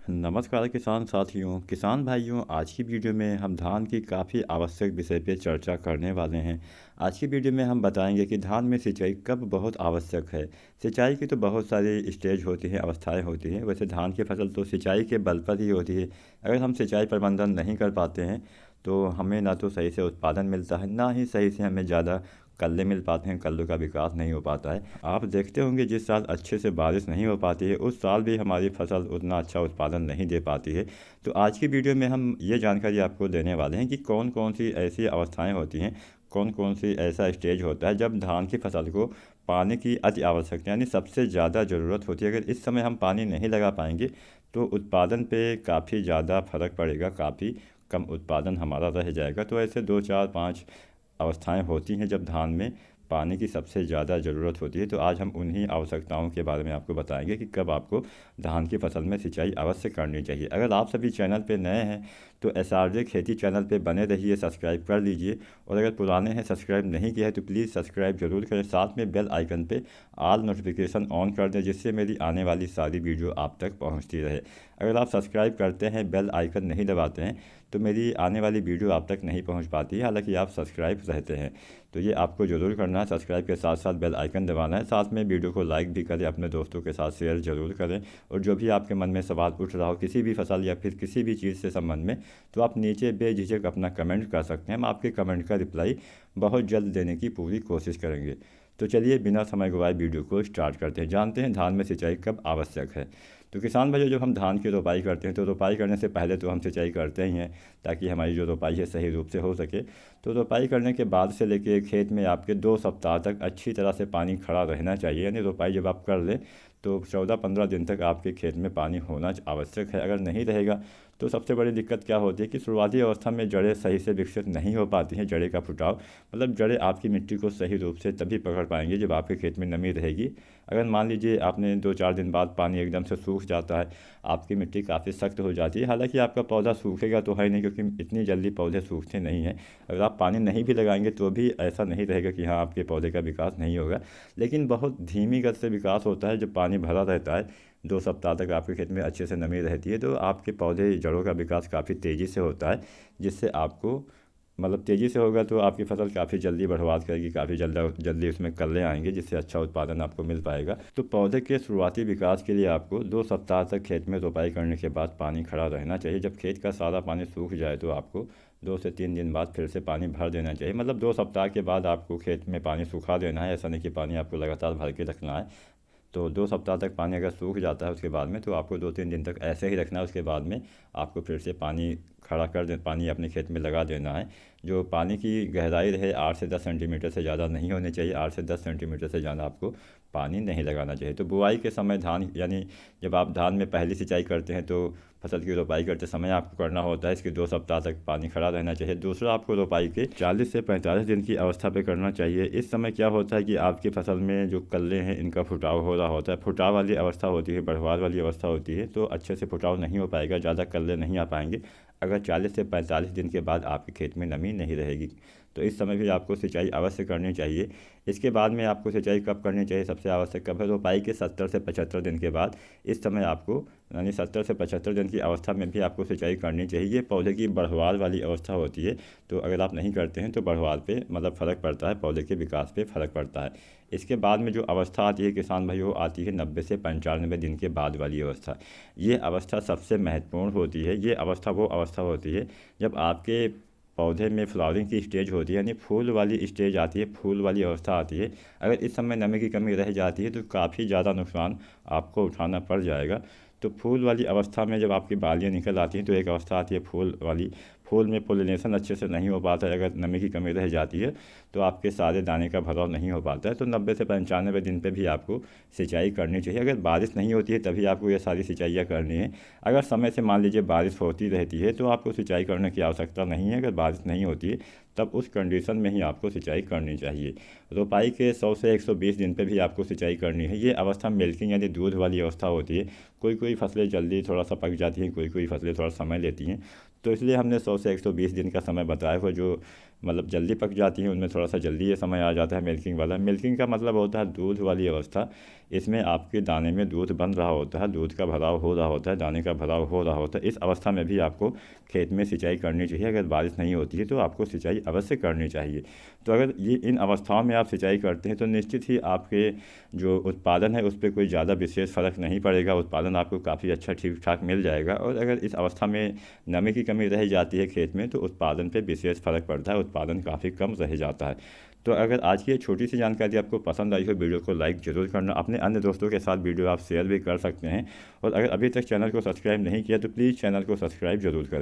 नमस्कार किसान साथियों, किसान भाइयों। आज की वीडियो में हम धान की काफ़ी आवश्यक विषय पे चर्चा करने वाले हैं। आज की वीडियो में हम बताएंगे कि धान में सिंचाई कब बहुत आवश्यक है। सिंचाई की तो बहुत सारी स्टेज होती हैं, अवस्थाएं होती हैं। वैसे धान की फसल तो सिंचाई के बल पर ही होती है। अगर हम सिंचाई प्रबंधन नहीं कर पाते हैं तो हमें ना तो सही से उत्पादन मिलता है, ना ही सही से हमें ज़्यादा कल्ले मिल पाते हैं, कल्लों का विकास नहीं हो पाता है। आप देखते होंगे जिस साल अच्छे से बारिश नहीं हो पाती है उस साल भी हमारी फसल उतना अच्छा उत्पादन नहीं दे पाती है। तो आज की वीडियो में हम ये जानकारी आपको देने वाले हैं कि कौन कौन सी ऐसी अवस्थाएं होती हैं, कौन कौन सी ऐसा स्टेज होता है जब धान की फसल को पानी की अति आवश्यकता यानी सबसे ज़्यादा ज़रूरत होती है। अगर इस समय हम पानी नहीं लगा पाएंगे तो उत्पादन पे काफ़ी ज़्यादा फर्क पड़ेगा, काफ़ी कम उत्पादन हमारा रह जाएगा। तो ऐसे दो चार पाँच अवस्थाएं होती हैं जब धान में पानी की सबसे ज़्यादा ज़रूरत होती है। तो आज हम उन्हीं आवश्यकताओं के बारे में आपको बताएंगे कि कब आपको धान की फसल में सिंचाई अवश्य करनी चाहिए। अगर आप सभी चैनल पे नए हैं तो SRJ खेती चैनल पे बने रहिए, सब्सक्राइब कर लीजिए। और अगर पुराने हैं, सब्सक्राइब नहीं किया है तो प्लीज़ सब्सक्राइब जरूर करें। साथ में बेल आइकन पे ऑल नोटिफिकेशन ऑन कर दें जिससे मेरी आने वाली सारी वीडियो आप तक पहुंचती रहे। अगर आप सब्सक्राइब करते हैं, बेल आइकन नहीं दबाते हैं तो मेरी आने वाली वीडियो आप तक नहीं पहुंच पाती है, हालांकि आप सब्सक्राइब रहते हैं। तो ये आपको ज़रूर करना है, सब्सक्राइब के साथ साथ बेल आइकन दबाना है। साथ में वीडियो को लाइक भी करें, अपने दोस्तों के साथ शेयर ज़रूर करें। और जो भी आपके मन में सवाल उठ रहा हो किसी भी फसल या फिर किसी भी चीज़ से संबंध में, तो आप नीचे बेझिझक अपना कमेंट कर सकते हैं। हम आपके कमेंट का रिप्लाई बहुत जल्द देने की पूरी कोशिश करेंगे। तो चलिए बिना समय गवाए वीडियो को स्टार्ट करते हैं। जानते हैं धान में सिंचाई कब आवश्यक है। तो किसान भाइयों, जब हम धान की रोपाई करते हैं तो रोपाई करने से पहले तो हम सिंचाई करते ही हैं ताकि हमारी जो रोपाई है सही रूप से हो सके। तो रोपाई करने के बाद से लेके खेत में आपके 2 सप्ताह तक अच्छी तरह से पानी खड़ा रहना चाहिए। यानी रोपाई जब आप कर लें तो 14-15 दिन तक आपके खेत में पानी होना आवश्यक है। अगर नहीं रहेगा तो सबसे बड़ी दिक्कत क्या होती है कि शुरुआती अवस्था में जड़ें सही से विकसित नहीं हो पाती हैं। जड़ें का फुटाव मतलब जड़ें आपकी मिट्टी को सही रूप से तभी पकड़ पाएंगी जब आपके खेत में नमी रहेगी। अगर मान लीजिए आपने 2-4 दिन बाद पानी एकदम से सूख जाता है, आपकी मिट्टी काफ़ी सख्त हो जाती है। हालांकि आपका पौधा सूखेगा तो है नहीं, क्योंकि इतनी जल्दी पौधे सूखते नहीं हैं। अगर आप पानी नहीं भी लगाएंगे तो भी ऐसा नहीं रहेगा कि हाँ आपके पौधे का विकास नहीं होगा, लेकिन बहुत धीमी गति से विकास होता है। जब पानी भरा रहता है, 2 सप्ताह तक आपके खेत में अच्छे से नमी रहती है, तो आपके पौधे जड़ों का विकास काफ़ी तेज़ी से होता है। जिससे आपको मतलब तेज़ी से होगा तो आपकी फसल काफ़ी जल्दी बढ़वात करेगी, काफ़ी जल्दी उसमें कल्ले आएंगे, जिससे अच्छा उत्पादन आपको मिल पाएगा। तो पौधे के शुरुआती विकास के लिए आपको 2 सप्ताह तक खेत में रोपाई करने के बाद पानी खड़ा रहना चाहिए। जब खेत का सारा पानी सूख जाए तो आपको 2 से 3 दिन बाद फिर से पानी भर देना चाहिए। मतलब 2 सप्ताह के बाद आपको खेत में पानी सूखा देना है, ऐसा नहीं कि पानी आपको लगातार भर के रखना है। तो 2 सप्ताह तक पानी अगर सूख जाता है उसके बाद में, तो आपको 2-3 दिन तक ऐसे ही रखना है। उसके बाद में आपको फिर से पानी खड़ा कर दे, पानी अपने खेत में लगा देना है। जो पानी की गहराई रहे 8 से 10 सेंटीमीटर से ज़्यादा नहीं होनी चाहिए। 8 से 10 सेंटीमीटर से ज़्यादा आपको पानी नहीं लगाना चाहिए। तो बुआई के समय धान यानी जब आप धान में पहली सिंचाई करते हैं तो फसल की रोपाई करते समय आपको करना होता है इसके 2 सप्ताह तक पानी खड़ा रहना चाहिए। दूसरा, आपको रोपाई के 40 से 45 दिन की अवस्था पे करना चाहिए। इस समय क्या होता है कि आपकी फसल में जो कल्ले हैं इनका फुटाव हो रहा होता है। फुटाव वाली अवस्था होती है, बढ़वार वाली अवस्था होती है, तो अच्छे से फुटाव नहीं हो पाएगा, ज़्यादा कल्ले नहीं आ पाएंगे अगर 40 से 45 दिन के बाद आपके खेत में नमी नहीं रहेगी। तो इस समय भी आपको सिंचाई अवश्य करनी चाहिए। इसके बाद में आपको सिंचाई कब करनी चाहिए, सबसे आवश्यक कब है, रोपाई के 70 से 75 दिन के बाद। इस समय आपको यानी 70 से 75 दिन की अवस्था में भी आपको सिंचाई करनी चाहिए। ये पौधे की बढ़वार वाली अवस्था होती है, तो अगर आप नहीं करते हैं तो बढ़वार पे मतलब फ़र्क पड़ता है, पौधे के विकास पे फ़र्क पड़ता है। इसके बाद में जो अवस्था आती है किसान भाइयों, आती है 90 से 95 दिन के बाद वाली अवस्था। ये अवस्था सबसे महत्वपूर्ण होती है। ये अवस्था वो अवस्था होती है जब आपके पौधे में फ्लावरिंग की स्टेज होती है, यानी फूल वाली स्टेज आती है, फूल वाली अवस्था आती है। अगर इस समय नमी की कमी रह जाती है तो काफ़ी ज़्यादा नुकसान आपको उठाना पड़ जाएगा। तो फूल वाली अवस्था में जब आपकी बालियाँ निकल आती हैं तो एक अवस्था आती है फूल वाली। फूल में पोलिनेशन अच्छे से नहीं हो पाता है, अगर नमी की कमी रह जाती है तो आपके सारे दाने का भराव नहीं हो पाता है। तो 90 से 95 दिन पे भी आपको सिंचाई करनी चाहिए। अगर बारिश नहीं होती है तभी आपको ये सारी सिंचाइयाँ करनी है। अगर समय से मान लीजिए बारिश होती रहती है तो आपको सिंचाई करने की आवश्यकता नहीं है। अगर बारिश नहीं होती है तब उस कंडीशन में ही आपको सिंचाई करनी चाहिए। रोपाई के 100 से 120 दिन पे भी आपको सिंचाई करनी है। ये अवस्था मिल्किंग यानी दूध वाली अवस्था होती है। कोई कोई फसलें जल्दी थोड़ा सा पक जाती हैं, कोई कोई फसलें थोड़ा समय लेती हैं, तो इसलिए हमने 100 से 120 दिन का समय बताया हुआ। जो मतलब जल्दी पक जाती हैं, उनमें थोड़ा सा जल्दी ये समय आ जाता है मिल्किंग वाला। मिल्किंग का मतलब होता है दूध वाली अवस्था। इसमें आपके दाने में दूध बन रहा होता है, दूध का भराव हो रहा होता है, दाने का भराव हो रहा होता है। इस अवस्था में भी आपको खेत में सिंचाई करनी चाहिए। अगर बारिश नहीं होती है तो आपको सिंचाई अवश्य करनी चाहिए। तो अगर ये इन अवस्थाओं में आप सिंचाई करते हैं तो निश्चित ही आपके जो उत्पादन है उस पर कोई ज़्यादा विशेष फ़र्क नहीं पड़ेगा, उत्पादन आपको काफ़ी अच्छा ठीक ठाक मिल जाएगा। और अगर इस अवस्था में नमी की कमी रह जाती है खेत में तो उत्पादन पे विशेष फ़र्क पड़ता है, उत्पादन काफ़ी कम रह जाता है। तो अगर आज की ये छोटी सी जानकारी आपको पसंद आई हो, वीडियो को लाइक ज़रूर करना, अपने अन्य दोस्तों के साथ वीडियो आप शेयर भी कर सकते हैं। और अगर अभी तक चैनल को सब्सक्राइब नहीं किया तो प्लीज़ चैनल को सब्सक्राइब ज़रूर करें।